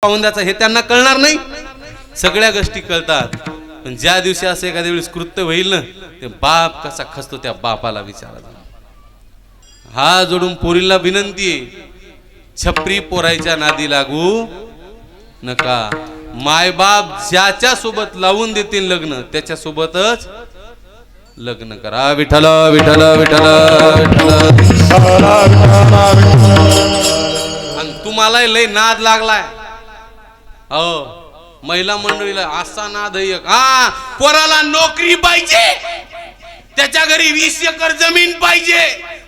पाहुण्याचा हे त्यांना कळणार नाही. सगळ्या गोष्टी कळतात, पण ज्या दिवशी असं एखाद्या वेळेस कृत्य होईल ना, ते बाप कसा खसतो त्या बापाला विचारा. हा जोडून पोरीला विनंती आहे, छपरी पोरायच्या नादी लागू नका. मायबाप ज्याच्या सोबत लावून देतील लग्न त्याच्या सोबतच लग्न करा. विठ्ठल विठ्ठल विठ्ठल विठ्ठल. आणि तुम्हाला लय नाद लागलाय. हो, महिला मंडळीला असा नाद आहे. हा, पोराला नोकरी पाहिजे, त्याच्या घरी 20 एकर जमीन पाहिजे,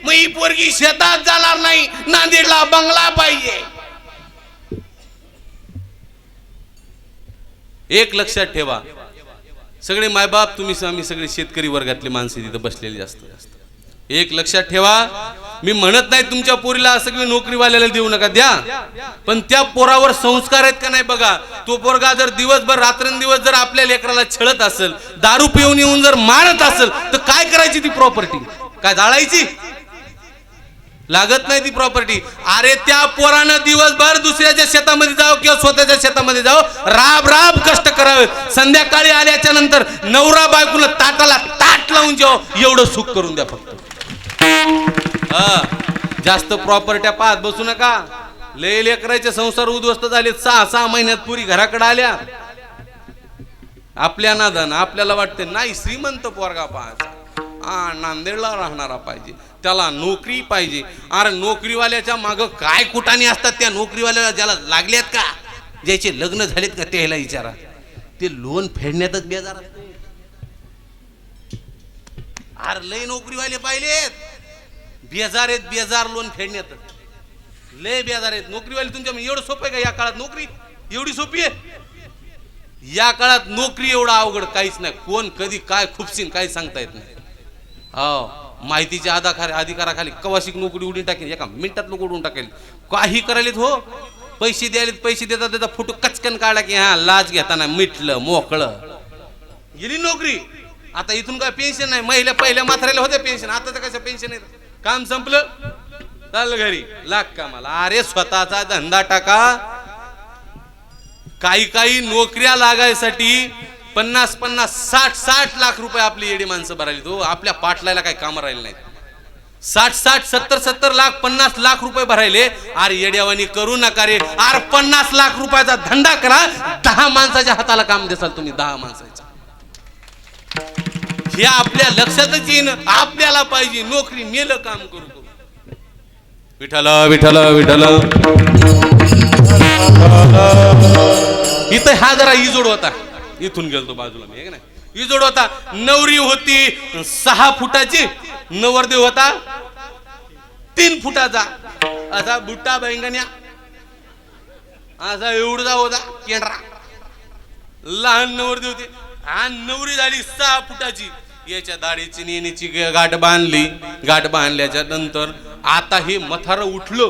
मग ही पोरगी शेतात जाणार नाही, नांदेडला बंगला पाहिजे. एक लक्षात ठेवा, सगळे मायबाप तुम्ही आम्ही सगळे शेतकरी वर्गातले माणसे तिथे बसलेले जास्त. एक लक्षात ठेवा, मी म्हणत नाही तुमच्या पोरीला सगळी नोकरीवाल्याला देऊ नका, द्या, पण त्या पोरावर संस्कार आहेत का नाही बघा. तो पोरगा जर दिवसभर रात्रंदिवस जर आपल्या लेकराला छळत असेल, दारू पिऊन येऊन जर मारत असेल, तर काय करायची ती प्रॉपर्टी? काय जाळायची? लागत नाही ती प्रॉपर्टी. अरे त्या पोरानं दिवसभर दुसऱ्याच्या शेतामध्ये जावं किंवा स्वतःच्या शेतामध्ये जावं, राब राब कष्ट करावे, संध्याकाळी आल्याच्या नंतर नवरा बायकोला ताटाला ताट लावून जेव, एवढं सुख करून द्या फक्त. जास्त प्रॉपर्ट्या पाहत बसू नका. लय लेकराचे संसार उद्ध्वस्त झाले. 6 महिन्यात पुरी घराकडे आल्या. आपल्या नादान आपल्याला वाटते नाही श्रीमंत पोरगा पाहायचा, नांदेडला राहणारा पाहिजे, त्याला नोकरी पाहिजे. अरे नोकरीवाल्याच्या माग काय कुटाणी असतात त्या नोकरीवाल्याला, ज्याला लागल्यात का, ज्याचे लग्न झालेत का, त्याला विचारा. ते लोन फेडण्यातच बेजार असते. अरे लय नोकरीवाले पाहिलेत, बेजार आहेत, बेजार लोन फेडण्यात लय बेजार आहेत नोकरीवाले. तुमच्या एवढं सोपं आहे का या काळात? नोकरी एवढी सोपी आहे? या काळात नोकरी एवढं अवघड काहीच नाही. कोण कधी काय खुपसीन काही सांगता येत नाही. हो, माहितीच्या अधिकाराखाली कवाशिक नोकरी उडून टाकेल, एका मिनिटात लोक उडून टाकेल. काही करायलेत हो, पैसे द्यायलेत, पैसे देतात त्याचा फोटो कचकन काढला की हा लाज घेताना मिटलं मोकळं, गेली नोकरी. आता इथून काय पेन्शन नाही. पहिल्या म्हाताऱ्याला होत्या पेन्शन, आता तर कसं पेन्शन आहे. काम संपलं, चाल घरी, लाग कामाला. अरे स्वतःचा धंदा टाका. काही नोकऱ्या लागायसाठी 50-50, 60-60 लाख रुपये आपली येडी माणसं भरायली. तो आपल्या पाटलायला काही काम राहिले नाहीत. 60-60, 70-70 लाख, 50 लाख रुपये भरायले. अरे येड्यावानी करू नका रे. अरे 50 लाख रुपयाचा धंदा करा, 10 माणसाच्या हाताला काम देसाल तुम्ही, 10 माणसाच्या. हे आपल्या लक्षातच येईन. आपल्याला पाहिजे नोकरी, मेलं काम करू. विठ्ठल विठ्ठल विठ्ठल. इथं हा जरा इजोड होता, इथून गेलतो बाजूला मी, नाही इजोड होता. नवरी होती 6 फुटाची, नवरदेव होता 3 फुटाचा. असा बुट्टा बैंगण्या असा एवढा होता केंद्रा. लहान नवरदेव होती. हा नवरी झाली 6 फुटाची. याच्या दाढीची नेणीची गाठ बांधली. गाठ बांधल्याच्या नंतर आता हे मथार उठलं.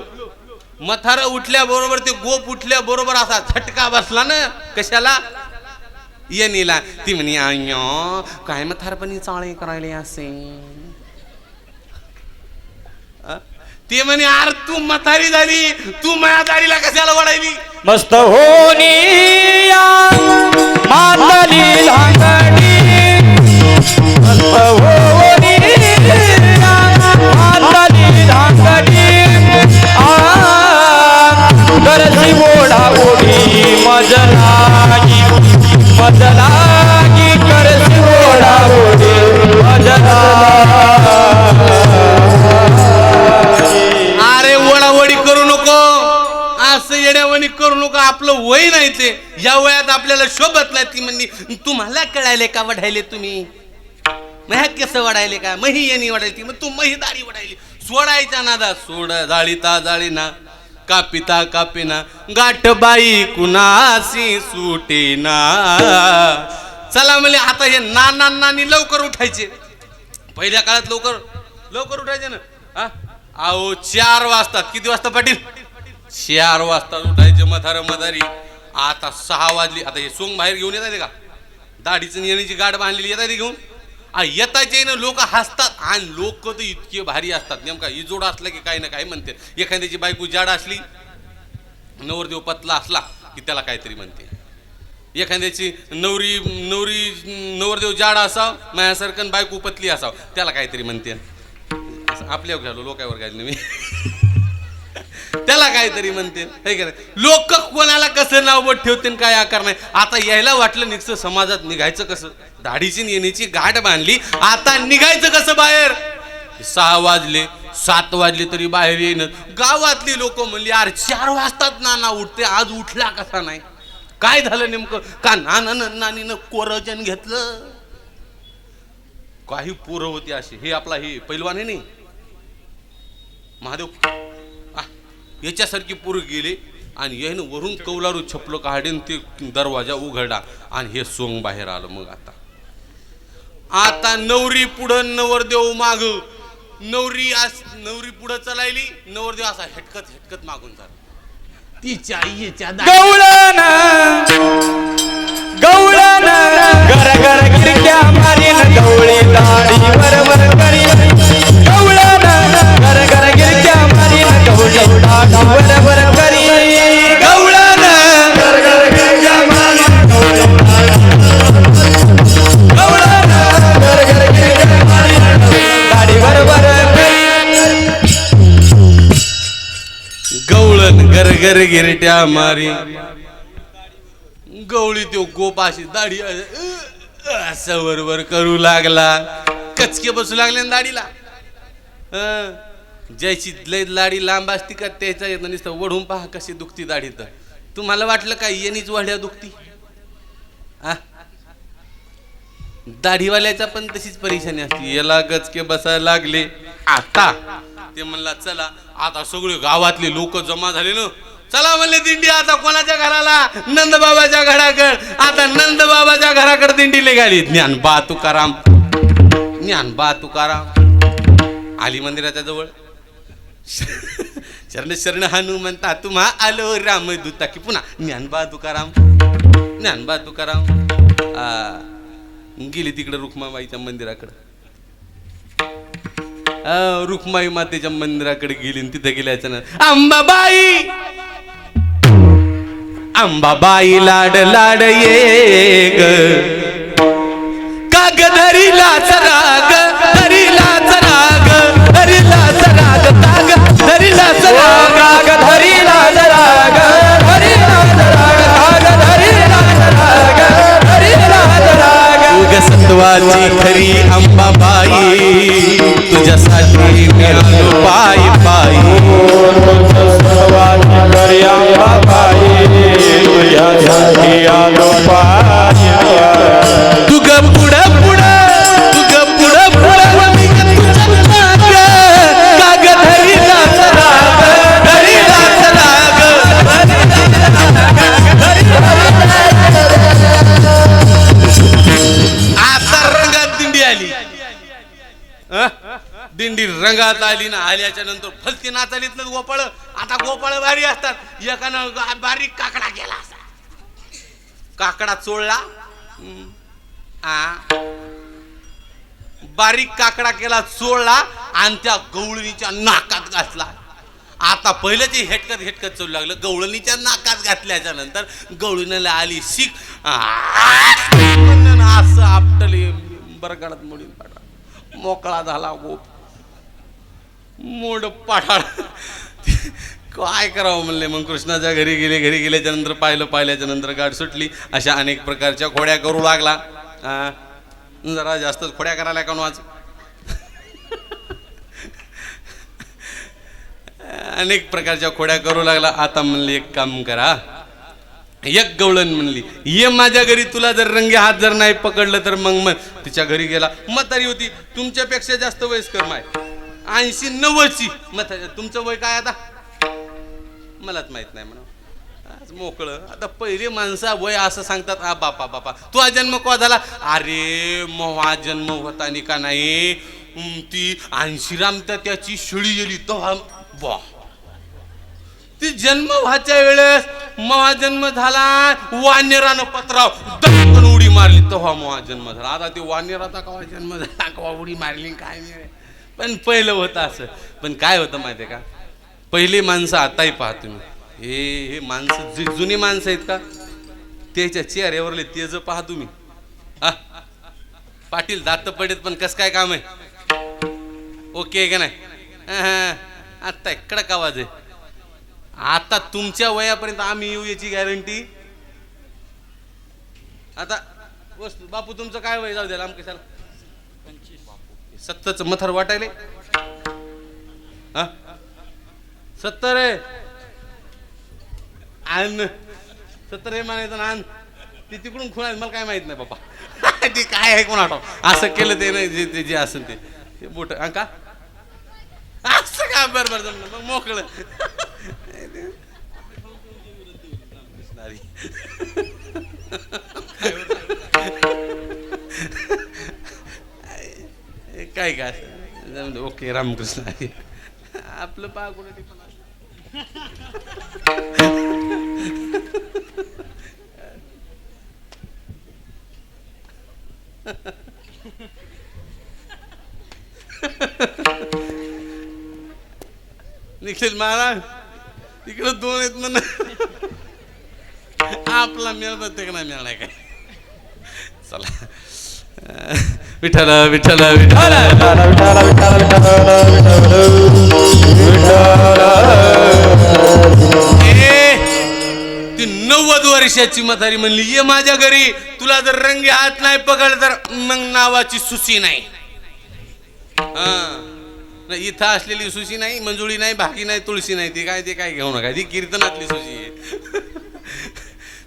मथार उठल्याबरोबर ते गोप उठल्याबरोबर असा झटका बसला ना. कशाला? येणीला. ती म्हणे आयो काय म्हातारपणी चाळे करायले असे. ते म्हणे अरे तू म्हातारी झाली, तू माझ्या दाढीला कशाला वडायली? मस्त होनी मांडली लांगडी, मस्त होनी मांडली लांगडी. करसी ओढा ओढी मजलागी, मजलागी करसी ओढा ओढी मजलागी. अरे वडावडी करू नको, असं येड्यावणी करू नको. आपलं वय नाही ते, या वयात आपल्याला शोभत नाही. ती म्हणली तुम्हाला कळायले का वढायले तुम्ही? मग कसं वडायले का? मही येणी वडायची, मग तू मही दाढी वडायली. सोडायच्या नादा सोड, जाळीता जाळी ना, कापिता कापिना, गाठ बाई कुणासी सुटेना. चला म्हणले आता हे नानी लवकर उठायचे. पहिल्या काळात लवकर उठायचे ना. अहो 4 वाजतात. किती वाजता पाटील? 4 वाजता उठायचे मधारी. आता 6 वाजली. आता हे सोंग बाहेर घेऊन येतात का? दाढीचं येण्याची गाठ बांधलेली येतात घेऊन. येताचे ना लोक हसतात. आणि लोक तर इतके भारी असतात. नेमका इजोड असला की काही ना काही म्हणते. एखाद्याची बायको जाड असली, नवरदेव पतला असला की त्याला काहीतरी म्हणते. एखाद्याची नवरी नवरी नवरदेव जाड असाव, माझ्यासारखं बायको पतली असाव, त्याला काहीतरी म्हणते. आपल्यावर घालू लोकांवर घालू मी त्याला काहीतरी म्हणते. लोक कोणाला कसं नाव बोट ठेवते काय आकार नाही. आता यायला वाटलं निघतं समाजात निघायचं कसं, दाढीची येण्याची गाठ बांधली, आता निघायचं कसं बाहेर. 6 वाजले 7 वाजले तरी बाहेर येईन. गावातली लोक म्हणली अरे 4 वाजतात नाना उठते, आज उठला कसा नाही, काय झालं नेमकं, का नानीनं कोरजन घेतलं. काही पोरं होती अशी. हे आपला हे पैलवान आहे नाही महादेव, याच्यासारखी पोरं गेले आणि यानं वरून कौलारू छपलं काढून ते दरवाजा उघडा आणि हे सोंग बाहेर आलं. मग आता नवरी पुढं नवरदेव माग. नवरी पुढं चलायली, नवरदेव असा हेटकत मागून झाला. तिच्या आईच्या गवळण गवळण घर घर गिरक्या मारीन गवळी दाढी बरोबर करी. गवळण घर घर गिरक्या मारीन गवळी दाढी बरोबर करी. गवळण घर घर गिरक्या मारीन गवळण घर घर गिरक्या मारीन दाढी बरोबर करी. गवळण गरगर गिरट्या मारी. गवळी तो गोपाशी दाढी असं बरोबर करू लागला. कचके बसू लागले ना दाढीला. ज्याची लय दाढी लांब असती का त्याचा येत नुसतं वढून पहा कशी दुखती दाढी. तर तुम्हाला वाटलं काय येणीच वढ्या दुखती. दाढीवाल्याचा पण तशीच परेशानी असते. याला गचके बसायला लागले. आता ते म्हणला चला आता सगळे गावातले लोक जमा झाले ना, चला म्हणले दिंडी आता कोणाच्या घराला, नंदबाबाच्या घराकड. आता नंदबाबाच्या घराकडे दिंडी निघाली. ज्ञानबा तुकाराम आली मंदिराच्या जवळ. शरण शरण हनुमंता तुम्हा आलो रामदूता की पुन्हा ज्ञानबा तुकाराम गेली तिकडे रुक्माबाईच्या मंदिराकडे. रुक्माई मातेच्या मंदिराकडे गेली. तिथे गेल्याच्या अंबाबाई लाड लाड ये ग काग धरीलाच राग धरीलाच राग धरीलाच राग काग धरीलाच राग काग धरीलाच राग धरीलाच राग काग धरीलाच राग धरीलाच राग. उग सत्वाची खरी अंबाबाई तुझ्यासाठी मी आलो पायी पायी. सत्वाची खरी अंबाबाई तुझ्यासाठी आलो पायी. तुग पुढं काग धरीलाच राग धरीलाच राग. आता रंगात दिंडी आली. दिंडी रंगात आली ना. आल्याच्या नंतर फलती नाचालीतलं गोपाळ. आता गोपाळ भारी असतात. एकानं बारीक काकडा केला असा, काकडा चोळला. बारीक काकडा केला चोळला आणि त्या गवळणीच्या नाकात घातला. आता पहिलं ते हेटकत चोळू लागलं. गवळणीच्या नाकात घातल्याच्या नंतर गवळणीला आली शिक. असं आपटले बरगडात मोडीन पाडा. मोकळा झाला गोप. मोड पाठाळ. काय करावं म्हणले. मग कृष्णाच्या घरी गेल्याच्या नंतर पाहिल्याच्या नंतर गाठ सुटली. अशा अनेक प्रकारच्या खोड्या करू लागला. जरा जास्तच खोड्या करायला का आज. अनेक प्रकारच्या खोड्या करू लागला. आता म्हणले एक काम करा. एक गवळण म्हणली ये माझ्या घरी. तुला जर रंगे हात जर नाही पकडलं तर मग तिच्या घरी गेला. म्हातारी होती तुमच्यापेक्षा जास्त वयस्कर माय 80-90ची. तुमचं वय काय आता मलाच माहित नाही म्हणा. आज मोकळं. आता पहिले माणसा वय असं सांगतात. बापा तुझा जन्म केव्हा झाला. अरे महा जन्म होता नि का नाही. ती 80 राम तर त्याची शिळी गेली तेव्हा. वा ती जन्म व्हायच्या वेळेस महा जन्म झाला. वानेरानं पत्राव दणकन उडी मारली तेव्हा महा जन्म झाला. आता ते वानेराचा केव्हा जन्म झाला केव्हा उडी मारली काय नाही. पण पहिलं होतं असं. पण काय होतं माहिती आहे का, पहिली माणसं आताही पाहा तुम्ही. हे माणसं जुनी माणसं आहेत का त्याच्या चेहऱ्यावरले तेज पहा तुम्ही. हा पाटील दात पडेत पण कस काय काम आहे. ओके आहे का नाही. आता कडक आवाज आहे. आता तुमच्या वयापर्यंत आम्ही येऊ याची गॅरंटी. आता वस्तू बापू तुमचं काय वय जाऊ द्या लांब कशाला 70च मथर वाटायले. हा 70 आहे. आण 70 आहे म्हणायचं ना. आण ती तिकडून खुणा मला काय माहित नाही बाबा. ते काय आहे कोण आठव असं केलं ते नाही जे जे असेल ते बोट का असं का बरोबर जमलं मग मोकळं. काय काय ओके रामकृष्ण हरी. आपलं पा कुठे निखिल महाराज तिकडे 2 आहेत म्हण. आपला मेळ प्रत्येक नाही मिळणार काय. चला विठ्ठल विठ्ठल विठ्ठल ती 90 वर्षाची म्हातारी म्हणली ये माझ्या घरी. तुला जर रंगे हात नाही पकड तर मग नावाची सुशी नाही. हा इथं असलेली सुशी नाही मंजुळी नाही भाकी नाही तुळशी नाही. ती काय घेऊ नका. ती कीर्तनातली सुशी आहे.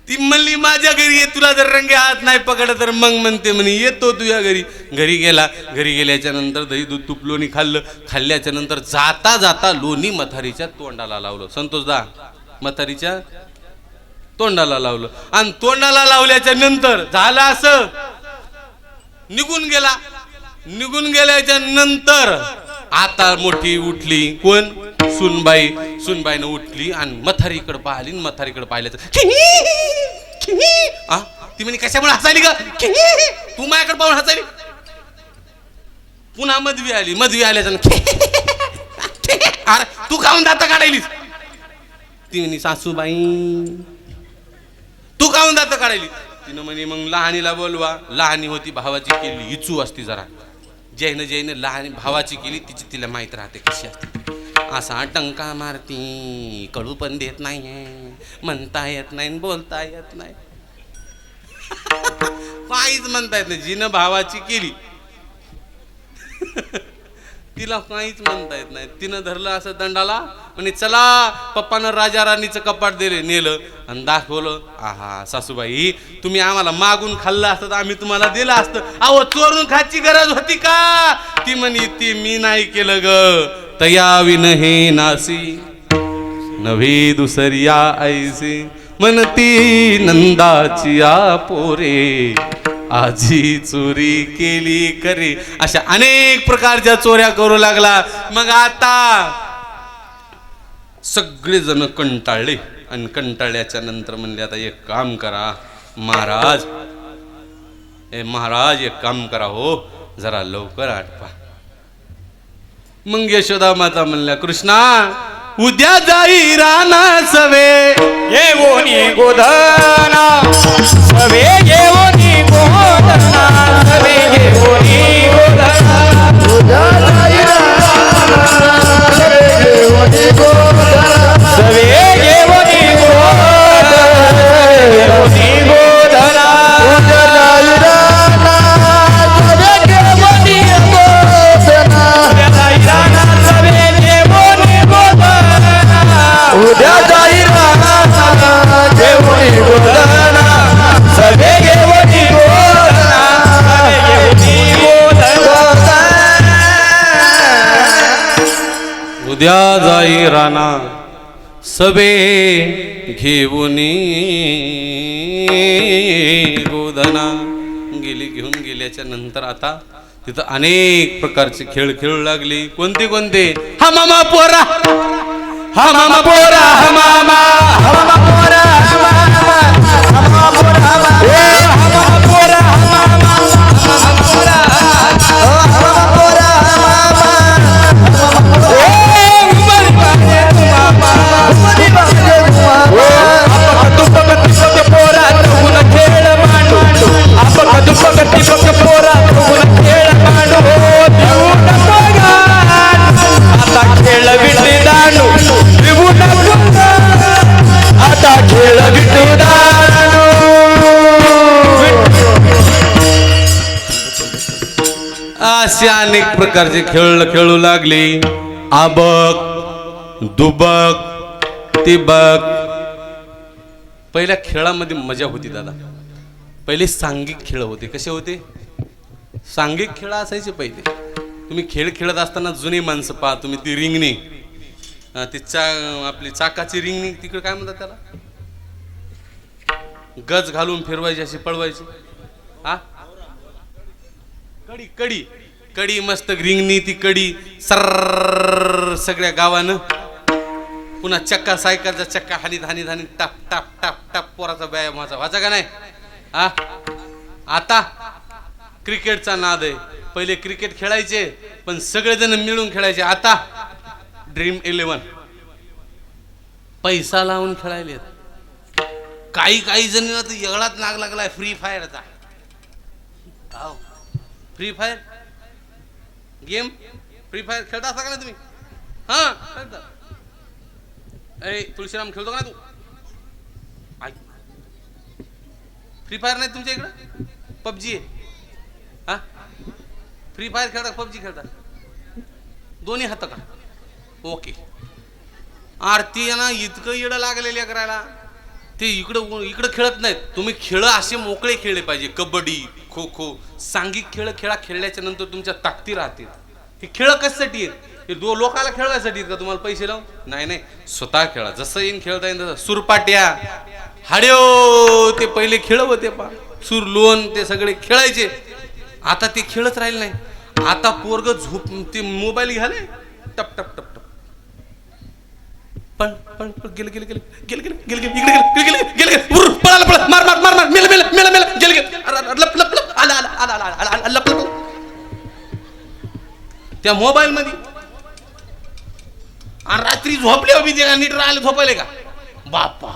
ती म्हणली माझ्या घरी ये. तुला जर रंगे हात नाही पकड तर मग म्हणते म्हणे येतो तुझ्या घरी. घरी गेला. घरी गेल्याच्या नंतर दही दूध तूप लोणी खाल्लं. खाल्ल्याच्या नंतर जाता जाता लोणी म्हातारीच्या तोंडाला लावलं. संतोषदा म्हातारीच्या तोंडाला लावलं. आणि तोंडाला लावल्याच्या नंतर झालं असं निघून गेला. निघून गेल्याच्या नंतर आता मोठी उठली. कोण सुनबाई. सुनबाईनं उठली आणि म्हातारीकडे पाहिली. म्हातारीकडे पाहिल्याचं ती म्हणे कशामुळे हसायली का. तू माझ्याकडे पाहून हसायली. पुन्हा मधवी आली. मधवी आल्याचं अरे तू काहून दात काढायलीस. ती म्हणे सासूबाई तू काहून दात काढायली. तिनं म्हणे मग लहानीला बोलवा. लहानी होती भावाची केली इचू असती जरा. जैन लहान भावाची केली तिची तिला माहित राहते कशी असते. असा टंका मारती. कडू पण देत नाही. म्हणता येत नाही बोलता येत नाही. काहीच म्हणता येत नाही. जिनं भावाची केली तिला काहीच म्हणता येत नाही. तिनं धरलं असं दंडाला म्हणे चला. पप्पानं राजा राणीचं कपाट दिले नेलं आणि दाखवलं. आहा सासूबाई तुम्ही आम्हाला मागून खाल्लं असतं तर आम्ही तुम्हाला दिलं असतं. अहो चोरून खायची गरज होती का. ती म्हणे ती मी नाही केलं ग. तया विन हे नासी नव्हे दुसर्या ऐसी म्हणती नंदाची पोरे आजी चोरी केली करे. अशा अनेक प्रकारच्या चोऱ्या करू लागला. मग आता सगळेजण कंटाळले आणि कंटाळल्याच्या नंतर म्हणले आता एक काम करा महाराज. महाराज एक काम करा हो जरा लवकर आटपा. मग यशोदा माता म्हणल्या कृष्णा उद्या जाई राना सवे येवोनी गोधना सवे येवोनी गोधना सवे येवोनी गोधना उद्या जाई राना सवे येवोनी गोधना सवे येवोनी गोधना येवोनी गोधना उद्या जाई राना सवे येवोनी गोधना उद्या जाई राना सवे येवोनी गोधना उद्या जाई राना येवोनी गोधना सवे येवोनी गोधना येवोनी गोधना उद्या जाई राना सबे घेऊनी गोधना. गेली. घेऊन गेल्याच्या नंतर आता तिथं अनेक प्रकारचे खेळ खेळू लागली. कोणते कोणते. हा मामा पोरा हा मामा पोरा हा मामा हा मामा पोरा हा मामा हा मामा पोरा हा मामा पोरा हा मामा हा पोरा हा मामा पोरा हा मामा ए उमर पाजे मामा उमर पाजे प्रकारचे खेळ खेळू लागले. आबक दुबक तिबक. पहिल्या खेळामध्ये मजा होती दादा. पहिले सांघिक खेळ होते. कसे होते? सांघिक खेळ असायचे पहिले. तुम्ही खेळ खेळत असताना जुनी माणसं पहा तुम्ही. ती रिंगणी, ती आपली चाकाची रिंगणी, तिकडे काय म्हणतात त्याला, गज घालून फिरवायची, अशी पळवायची. हा, कडी कडी कडी. मस्त रिंगणी ती कडी सर सगळ्या गावानं. पुन्हा चक्का, सायकलचा चक्का हानीत हानीत हानीत टाप टाप टाप टाप. पोराचा व्यायाम व्हायचा का नाही? हा, आता क्रिकेटचा नाद आहे. पहिले क्रिकेट खेळायचे पण सगळेजण मिळून खेळायचे. आता ड्रीम 11 पैसा लावून खेळायले. काही काही जण एवढाच नाग लागलाय फ्री फायरचा. Free fire game, free fire खेळता असता का ना तुम्ही? हा, खेळता. अरे तुळशीराम खेळतो का ना तू? फ्री फायर नाही तुमच्या इकडं? पबजी आहे. हा, फ्री फायर खेळता, पबजी खेळता, दोन्ही हात का? ओके. आरती आहे ना, इतकं येडं लागलेलं करायला. ते इकडं खेळत नाहीत. तुम्ही खेळ असे मोकळे खेळले पाहिजे. कबड्डी, खो खो, सांघिक खेळ खेळल्याच्या नंतर तुमच्या ताकदी राहतील. हे खेळ कशासाठी आहेत? हे लोकाला खेळवायसाठी आहेत का? तुम्हाला पैसे लावून? नाही नाही, स्वतः खेळा. जसं येईन खेळता येईल तसं. सुरपाट्या, हाड्यो, ते पहिले खेळ होते पा. सूर लोन ते सगळे खेळायचे. आता ते खेळच राहिले नाही. आता पोरग झोप ते मोबाईल घ्याले, टप टप टप टप. पण पण गेले गेले गेले गेले गेले गेले गेले इकडे गेले गेले गेले गेले पळाला पळा मार मार मार मार मेल मेल मेल मेल गेले गेले लप लप लप आला आला आला आला लप लप. त्या मोबाईल मध्ये. आणि रात्री झोपले उभी ते नीट राहिले झोपायले का? बापा,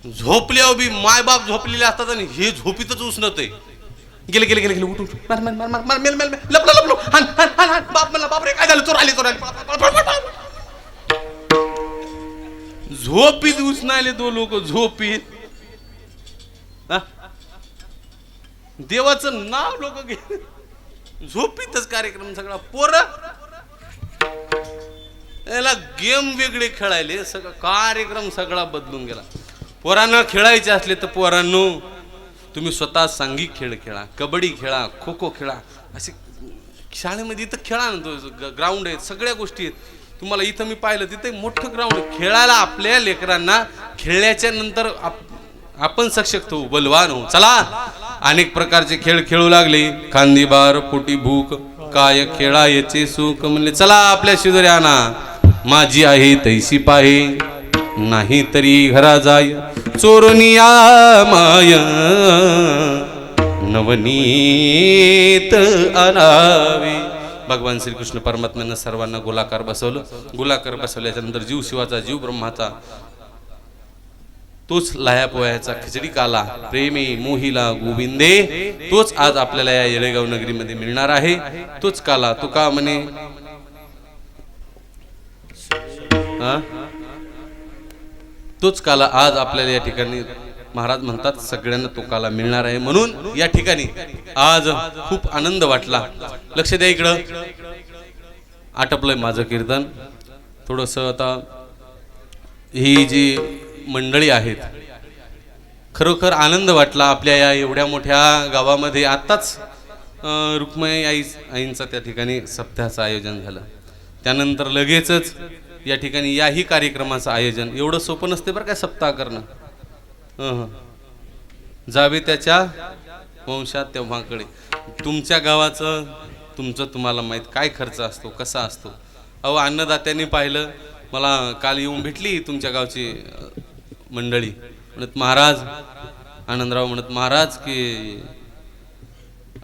झोपले उभी माय बाप झोपलेले असतात आणि हे झोपीतच उसनत आहे. गेले गेले गेले गेले उठून मार मार मार मार मेल मेल लप लप लप हान हान हान. बाप मला बाप रे काय झालं? चोर आले चोर आले. झोपीत उसनायले तो लोक. झोपीत देवाचं नाव लोक घे. झोपीतच कार्यक्रम सगळा. पोर याला गेम वेगळे खेळायले. सगळं कार्यक्रम सगळा बदलून गेला. पोरांना खेळायचे असले तर पोरांनो तुम्ही स्वतः सांघिक खेळ खेळा. कबड्डी खेळा, खो खो खेळा. असे शाळेमध्ये इथं खेळा ना. तो ग्राउंड आहेत, सगळ्या गोष्टी आहेत. तुम्हाला इथं मी पाहिलं तिथे मोठं ग्राउंड. खेळायला आपल्या लेकरांना खेळल्याच्या नंतर आपण सशक्त होऊ, बलवान होऊ. चला, अनेक प्रकारचे खेळ खेळू लागले. खांदीबार, पोटी भूक, काय खेळायचे सुख. म्हणले चला आपल्या शेजारी आणा. माझी आहे तैसी पाहे, नाही तरी घरा जाय. चोरनिया माय नवनीत आणावे. भगवान श्रीकृष्ण परमात्म्यानं सर्वांना गोलाकार बसवलं. गोलाकार बसवल्याच्या नंतर जीव शिवाचा, जीव ब्रह्माचा, तोच लाया पोह्याचा खिचडी काला, प्रेमी मोहिला गोविंदे, तोच आज आपल्याला या येळेगाव नगरीमध्ये मिळणार आहे. तोच काला तुका म्हणे. तोच काला आज आपल्याला या ठिकाणी महाराज म्हणतात सगळ्यांना तो काला मिळणार आहे. म्हणून या ठिकाणी आज खूप आनंद वाटला. लक्ष द्या इकडं. आटपलंय माझं कीर्तन थोडस. आता ही जी मंडळी आहेत, खरोखर आनंद वाटला. आपल्या या एवढ्या मोठ्या गावामध्ये आत्ताच रुक्मिणी आईंचा त्या ठिकाणी सप्ताहाचं आयोजन झालं. त्यानंतर लगेचच या ठिकाणी याही कार्यक्रमाचं आयोजन. एवढं सोपं नसते बरं काय सप्ताह करणं. जावे त्याच्या वंशात तेव्हाकडे. तुमच्या गावाचं तुमचं तुम्हाला माहीत काय खर्च असतो, कसा असतो. अहो, अन्नदात्यांनी पाहिलं. मला काल येऊन भेटली तुमच्या गावची मंडळी. म्हणत महाराज, आनंदराव म्हणत महाराज की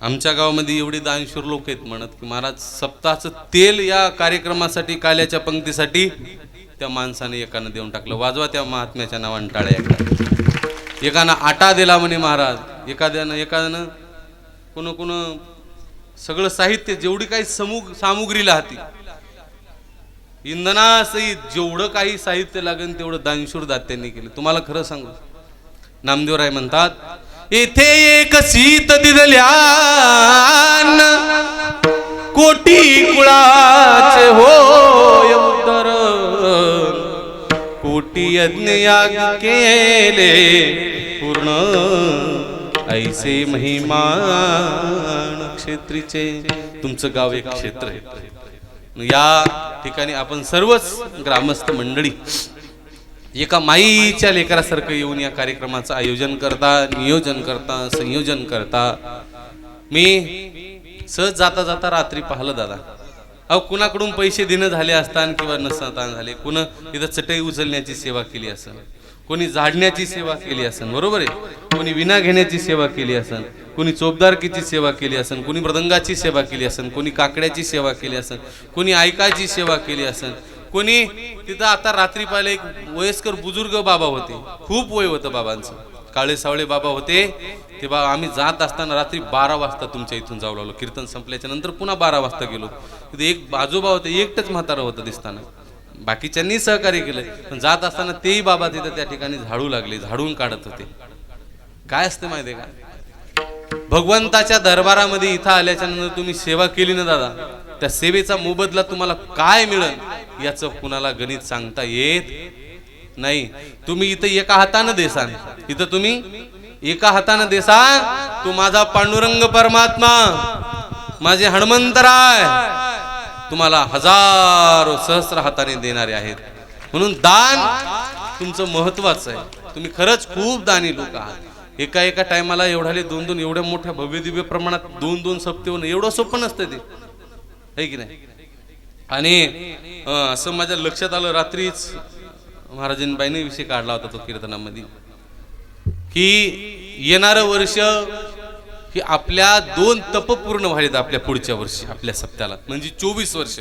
आमच्या गावामध्ये एवढे दानशूर लोक आहेत. म्हणत की महाराज सप्ताहाचं तेल या कार्यक्रमासाठी, काल्याच्या पंक्तीसाठी त्या माणसाने एकानं देऊन टाकलं. वाजवा त्या महात्म्याच्या नावानं टाळ्या. एकानं आटा दिला म्हणे महाराज. एखाद्यानं कोण सगळं साहित्य, जेवढी काही सामुग्री राहते, इंधनासहित जेवढं काही साहित्य लागेल तेवढं दानशूर दात्यांनी केलं. तुम्हाला खरं सांगू, नामदेवराय म्हणतात, येथे एक शीत दिदल्यान कोटी कुळाचे होय उद्धरण, कोटी यज्ञ याग केले पूर्ण, ऐसे महिमान क्षेत्रीचे. तुमचं गाव एक क्षेत्र आहे. या ठिकाणी आपण सर्वच ग्रामस्थ मंडळी एका माईच्या लेकरासारखं येऊन या कार्यक्रमाचं आयोजन करता, नियोजन करता, संयोजन करता. मी सहज जाता जाता रात्री पाहिलं दादा, अहो कुणाकडून पैसे देणं झाले असताना किंवा नसताना झाले, कुणा इथं चटई उचलण्याची सेवा केली असेल, कोणी झाडण्याची सेवा केली असेल, बरोबर आहे, कोणी विना घेण्याची सेवा केली असेल, कोणी चोपदारकीची सेवा केली असेल, कोणी मृदंगाची सेवा केली असेल, कोणी काकड्याची सेवा केली असेल, कोणी ऐकायची सेवा केली असेल, कोणी तिथं आता रात्री पाहिलं एक वयस्कर बुजुर्ग बाबा होते, खूप वय होतं बाबांचं, काळे सावळे बाबा होते ते. बाबा आम्ही जात असताना रात्री 12 वाजता तुमच्या इथून जाऊ लागलो, कीर्तन संपल्याच्या नंतर पुन्हा 12 वाजता गेलो. तिथे एक आजोबा होते, एकटंच म्हातारं होतं दिसताना, बाकीच्यांनी सहकार्य केलं, पण जात असताना तेही बाबा तिथं त्या ठिकाणी झाडू लागले, झाडून काढत होते. काय असते माहिती आहे का, भगवंताच्या दरबारामध्ये इथं आल्याच्या नंतर तुम्ही सेवा केली ना दादा, त्या सेवेचा मोबदला तुम्हाला काय मिळेल याचं कुणाला गणित सांगता येत नाही. तुम्ही इथं एका हातानं देसान, इथं तुम्ही एका हातानं देसान, तू माझा पांडुरंग परमात्मा, माझे हनुमंतराय तुम्हाला हजारो सहस्र हाताने देणारे आहेत. म्हणून दान तुमचं महत्वाचं आहे. तुम्ही खरंच खूप दानी लोक आहात. एका एका टायमाला एवढाले 2-2 एवढ्या मोठ्या भव्य दिव्य प्रमाणात 2-2 सप्ते होणं एवढं सोपं नसतं ते, है की नाही. आणि असं माझ्या लक्षात आलं, रात्रीच महाराजांबाईने विषय काढला होता तो कीर्तनामध्ये, की येणारं वर्ष की आपल्या 2 तप पूर्ण व्हायलेत आपल्या पुढच्या वर्षी, आपल्या सप्त्याला, म्हणजे 24 वर्ष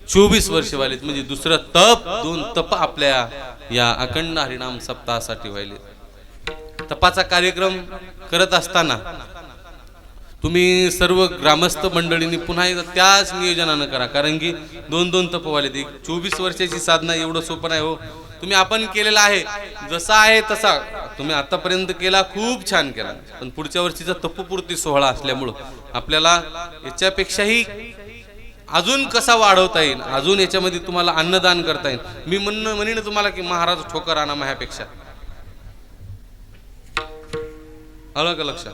24 वर्ष व्हायलेत, म्हणजे दुसरं तप, 2 तप आपल्या या अखंड हरिनाम सप्ताहासाठी व्हायले. तपाचा कार्यक्रम करत असताना तुम्ही सर्व ग्रामस्थ मंडळींनी पुन्हा एकदा त्याच नियोजनानं करा, कारण की 2-2 तप व्हायलेत. 24 वर्षाची साधना एवढं सोपं नाही हो. तुम्ही आपण केलेला आहे, जसा आहे तसा तुम्ही आतापर्यंत केला, खूप छान केला, पण पुढच्या वर्षीचा तपपूर्ती सोहळा असल्यामुळं आपल्याला याच्यापेक्षाही अजून कसा वाढवता येईल, अजून याच्यामध्ये तुम्हाला अन्नदान करता येईल. मी म्हणेन तुम्हाला की महाराज ठोकर आणा माझ्यापेक्षा, आलं का लक्षात.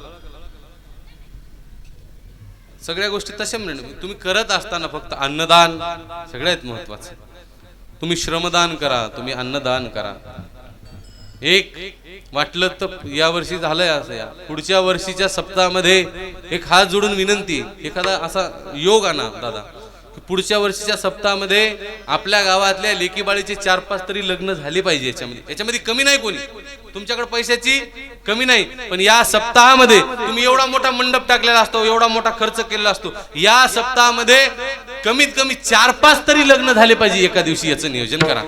सगळ्या गोष्टी तशा म्हणेन. तुम्ही करत असताना फक्त अन्नदान सगळ्यात महत्वाचं. तुम्ही श्रमदान करा, तुम्ही अन्नदान करा. एक वाटलं तर या वर्षी झालंय असं, या पुढच्या वर्षीच्या सप्ताहामध्ये एक हात जोडून विनंती, एखादा असा योग आणा दादा, पुढच्या वर्षीच्या सप्ताहामध्ये आपल्या गावातल्या लेकीबाळीचे 4-5 तरी लग्न झाले पाहिजे. याच्यामध्ये कमी नाही, कोणी तुमच्याकडे पैशाची कमी नाही, पण या सप्ताहामध्ये तुम्ही एवढा मोठा मंडप टाकलेला असतो, एवढा मोठा खर्च केलेला असतो, या सप्ताहामध्ये कमीत कमी 4-5 तरी लग्न झाले पाहिजे एका दिवशी. याचं नियोजन करा.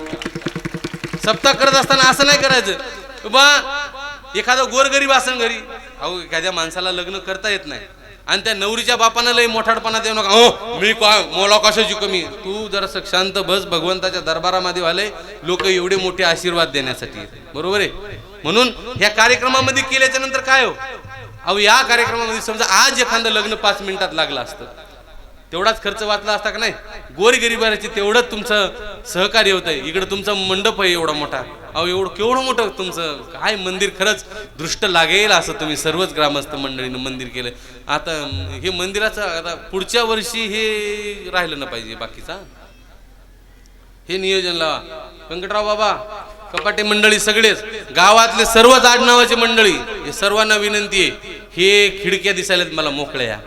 सप्ताह करत असताना असं नाही करायचं बा एखादा गोरगरीब असन घरी, अहो एखाद्या माणसाला लग्न करता येत नाही आणि त्या नवरीच्या बापानं लय मोठाडपणा देऊ नका, हो मी काय मला कशाची कमी. तू जरा शांत बस. भगवंताच्या दरबारामध्ये वाले लोक एवढे मोठे आशीर्वाद देण्यासाठी, बरोबर आहे. म्हणून ह्या कार्यक्रमामध्ये केल्याच्या नंतर काय हो, अहो या कार्यक्रमामध्ये समजा आज एखादं लग्न 5 मिनिटात लागलं असतं, तेवढाच खर्च वाचला असता का नाही. गोरगरिबाची तेवढंच तुमचं सहकार्य होत आहे. इकडे तुमचा मंडप आहे एवढा मोठा, अहो एवढं केवढं मोठं तुमचं काय मंदिर, खरंच दृष्ट लागेल असं तुम्ही सर्वच ग्रामस्थ मंडळीनं मंदिर केलं. आता हे मंदिराचं आता पुढच्या वर्षी हे राहिलं ना पाहिजे बाकीचा, हे नियोजन लावा. व्यंकटराव बाबा, कपाटे मंडळी, सगळेच गावातले सर्वच आडनावाचे मंडळी, हे सर्वांना विनंती आहे, हे खिडक्या दिसायला मला मोकळ्या,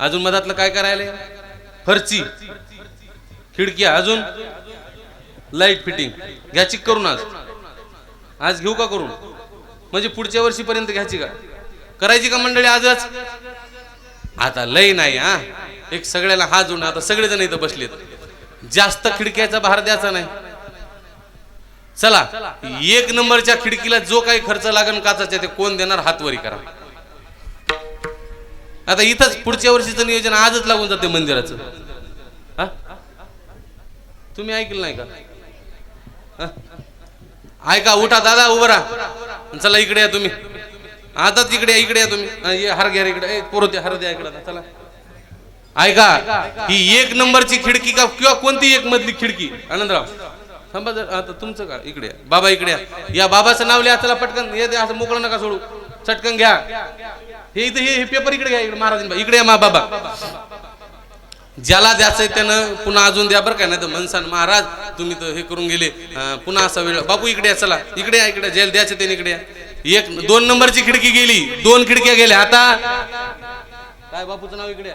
अजून मधातलं काय करायला, फरची खिडक्या, अजून लाईट फिटिंग घ्यायची करून आज घेऊ का करून, म्हणजे पुढच्या वर्षीपर्यंत घ्यायची का, करायची का मंडळी आजच. आता लय नाही हा, एक सगळ्याला हात जोडून आता सगळेजण इथं बसलेत, जास्त खिडक्याचा भार द्यायचा नाही. चला 1 नंबरच्या खिडकीला जो काही खर्च लागेल काचाच्या ते कोण देणार, हातवरी करा. आता इथंच पुढच्या वर्षीचं नियोजन आजच लागून जाते मंदिराचं. हा तुम्ही ऐकलं नाही का, ऐका, उठा दादा, उभं राहा, चला इकडे या तुम्ही, आताच इकडे या तुम्ही, हार घ्या इकडे, पोरं ते हार द्या इकडे, चला ऐका, ही एक नंबरची खिडकी का किंवा कोणती एक मधली खिडकी? आनंदराव थांबा जर, आता तुमचं का इकडे या. बाबा इकडे या. या बाबाचं नाव लिहा. चला पटकन हे असं मोकळं नका सोडू, चटकन घ्या. हे इथं हे पेपर इकडे घ्या. इकडे महाराज इकडे या. मा बाबा ज्याला द्यायचंय त्यानं पुन्हा अजून द्या बरं काय, नाही तर म्हणसान महाराज तुम्ही तर हे करून गेले, पुन्हा असा वेळ. बापू इकडे या. चला इकडे या. इकडे जेल द्यायचं त्याने इकडे या. एक 2 नंबरची खिडकी गेली, 2 खिडक्या गेल्या. आता काय बापूचं नाव इकडे?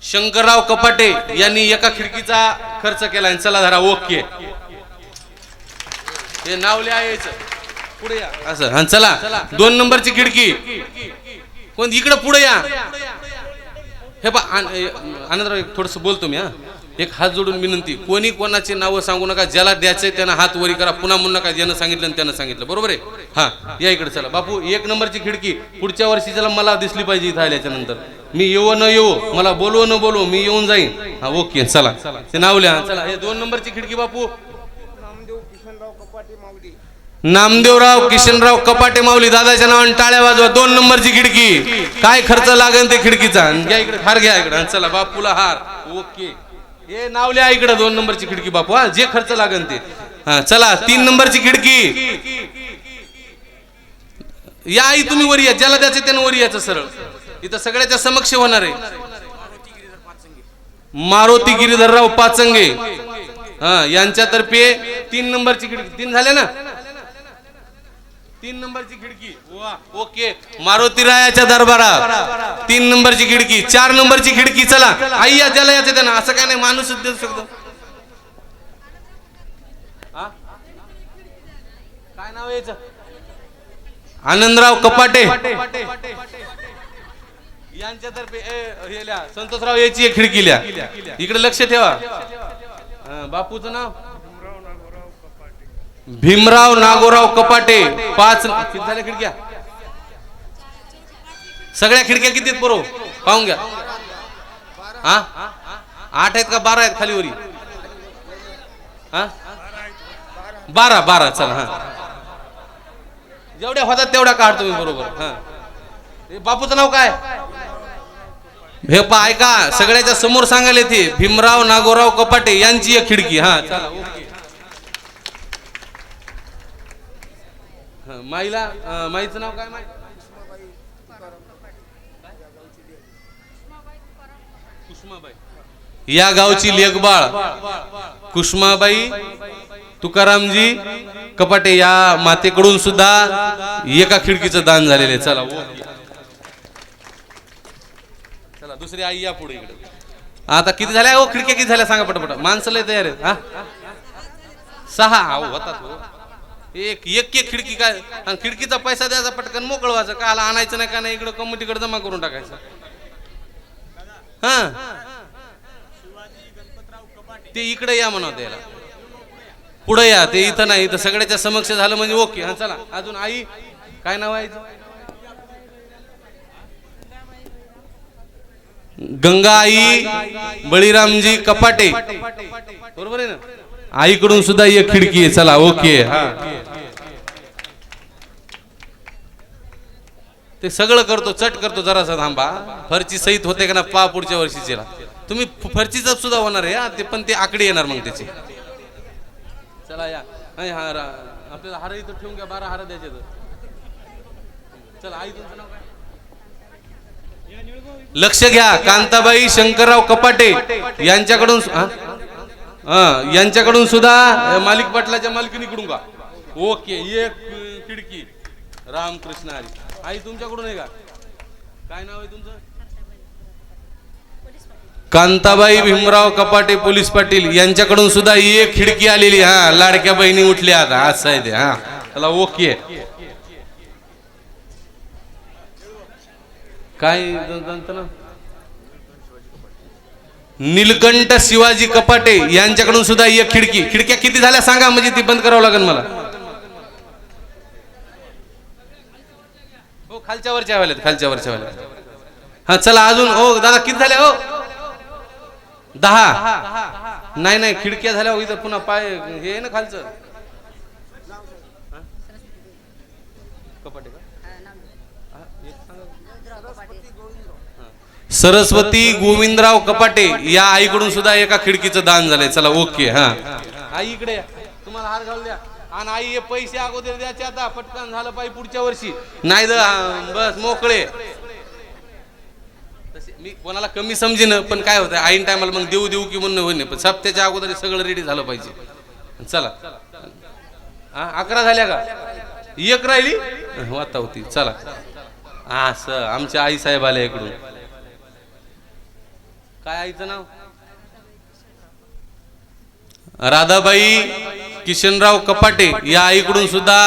शंकरराव कपाटे यांनी एका खिडकीचा खर्च केला. चला धरा ओके. हे नाव लिहायचं. पुढे या असं. हा चला 2 नंबरची खिडकी कोण? इकडे पुढे या. हे पा आनंदराव थोडस बोलतो मी. हा एक हात जोडून विनंती, कोणी कोणाची नावं सांगू नका. ज्याला द्यायचंय त्यानं हात वरी करा. पुन्हा म्हणू नका ज्यानं सांगितलं त्यानं सांगितलं. बरोबर आहे? हा या इकडे. चला बापू 1 नंबरची खिडकी पुढच्या वर्षी ज्याला मला दिसली पाहिजे इथं आल्याच्या नंतर. मी येऊ न येऊ, मला बोलवू न बोलवू, मी येऊन जाईन. हा ओके चला ते नाव लिहा. चला हे 2 नंबरची खिडकी बापू नामदेवराव किशनराव कपाटे माऊली. दादाच्या नावाने टाळ्या वाजवा. 2 नंबरची खिडकी. काय खर्च लागेल ते खिडकीचा घ्या इकडे. हार घ्या इकडे. चला बापूला हार ओके. हे नाव लिहा इकडे 2 नंबरची खिडकी बापू. हा जे खर्च लागेल ते. हा चला 3 नंबरची खिडकी. या आई तुम्ही वर या. ज्याला द्यायचं त्यानं वर यायचं सरळ. इथं सगळ्याच्या समक्ष होणार आहे. मारुती गिरीधरराव पाचंगे हा यांच्यातर्फे 3 नंबरची खिडकी. 3 झाल्या ना? 3 नंबरची खिडकी. वा ओके. मारुती रायाच्या दरबारात 3 नंबरची खिडकी. 4 नंबरची खिडकी. चला आई या. ज्याला यायचं त्यानं. असं काय नाही, माणूसच देऊ शकतो. काय नाव यायचं? आनंदराव कपाटे यांच्यातर्फे संतोषराव याची एक खिडकी लिहा. इकडे लक्ष ठेवा. बापूचं नाव भीमराव नागोराव कपाटे. 5 झाल्या खिडक्या. सगळ्या खिडक्या किती आहेत बरो पाहून घ्या. हा 8 आहेत का 12 आहेत खाली वरी? हा 12. चला हा जेवढ्या होतात तेवढ्या काढतो मी. बरोबर. हा बापूचं नाव काय? हे पा ऐका, सगळ्याच्या समोर सांगायला येते. भीमराव नागोराव कपाटे यांची एक खिडकी. हा चला ओके. माईला माईचं नाव काय? कुसुमाबाई. या गावची लेखबाळ कुसुमाबाई तुकारामजी कपाटे या मातेकडून सुद्धा एका खिडकीचं दान झालेलं आहे. चला ओके. चला दुसरी आई या पुढे इकडे. आता किती झाल्या हो खिडक्या? किती झाल्या सांगा पटापट. माणसं लय तयार आहेत. हा 6 होतात हो. एक खिडकी. काय आणि खिडकीचा पैसा द्यायचा पटकन मोकळवायचं. काला आणायचं नाही का नाही. इकडं कमिटीकडे जमा करून टाकायचं. हा ते इकडे या म्हणा. त्याला पुढे या. ते इथं नाही, इथं सगळ्याच्या समक्ष झालं म्हणजे ओके. हा चला अजून आई काय नाव आहे? गंगाई बळीरामजी कपाटे. बरोबर आहे ना? आईकडून सुद्धा एक खिडकी आहे. चला ओके. हा ते सगळं करतो, चट करतो. जरासा थांबा. फरची सहित होते का ना पा पुढच्या वर्षीची. तुम्ही फरचीचा सुद्धा होणार आहे. ते पण ते आकडे येणार मग त्याची. चला या. आपल्याला हार इथं ठेवून घ्या. 12 हार द्यायचे. चला आई तुमचं नाव काय? लक्ष घ्या. कांताबाई शंकरराव कपाटे यांच्याकडून यांच्याकडून सुद्धा मालिक पाटलाच्या मालकीनीकडून का ओके. एक खिडकी. रामकृष्ण हरी. आई तुमच्याकडून आहे का? काय नाव आहे तुमचं? कांताबाई भीमराव कपाटे पोलीस पाटील यांच्याकडून सुद्धा एक खिडकी आलेली. हा लाडक्या बहिणी उठल्या आता. असं आहे ते. हा चला ओके. काय ना नीलकंठ शिवाजी कपाटे यांच्याकडून सुद्धा एक खिडकी. खिडक्या किती झाल्या सांगा म्हणजे ती बंद करावं लागेल मला. हो खालच्या वरच्या वाल्यात. हा चला अजून. हो दादा किती झाल्या? हो 10. नाही खिडक्या झाल्या. हो इथं पुन्हा पाय हे ना खालचं. कपाटे सरस्वती गोविंदराव कपाटे या आईकडून सुद्धा एका खिडकीचं दान झालंय. चला ओके. हा आई इकडे या. तुम्हाला हार घालू द्या. आणि आई हे पैसे अगोदर द्यायचे आता पटकन झालं पाहिजे पुढच्या वर्षी नाही बस मोकळे. मी कोणाला कमी समजेन पण काय होतं आईन टायमाला मग देऊ देऊ की म्हणून होईन पण सप्त्याच्या अगोदर सगळं रेडी झालं पाहिजे. चला 11 झाल्या का? एक राहिली वाता होती. चला असं आमच्या आई साहेब आल्या इकडून. काय आईचं नाव? राधाबाई किशनराव कपाटे या आईकडून सुद्धा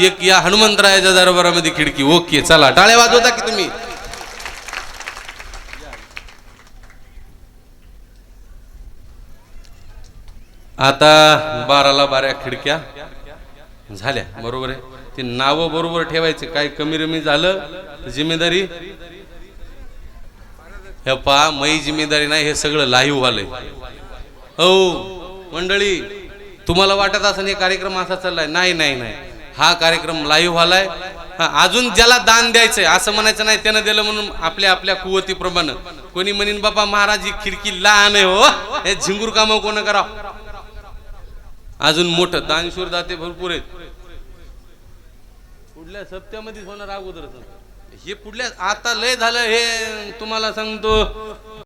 एक या हनुमंतरायाच्या दरबारामध्ये खिडकी. ओके चला टाळ्या वाजवता की तुम्ही. आता 12ला 12 खिडक्या झाल्या. बरोबर आहे. ते नाव बरोबर ठेवायचे. काय कमी रमी झालं जिम्मेदारी हे पहा. मै जिम्मेदारी नाही. हे सगळं लाईव्ह वालय. हो मंडळी तुम्हाला वाटत असं हे कार्यक्रम असा चाललाय. नाही नाही नाही हा कार्यक्रम लाईव्ह व्हालाय. अजून ज्याला दान द्यायचंय असं म्हणायचं नाही त्यानं दिलं म्हणून आपल्या आपल्या कुवतीप्रमाणे. कोणी म्हणीन बाबा महाराज ही खिडकी लहान आहे हो हे झिंगूर काम कोण करा. अजून मोठं दानशूर दाते भरपूर आहेत. पुढल्या सप्त्यामध्येच होणार अगोदर हे पुढल्या आता लय झालं हे तुम्हाला सांगतो.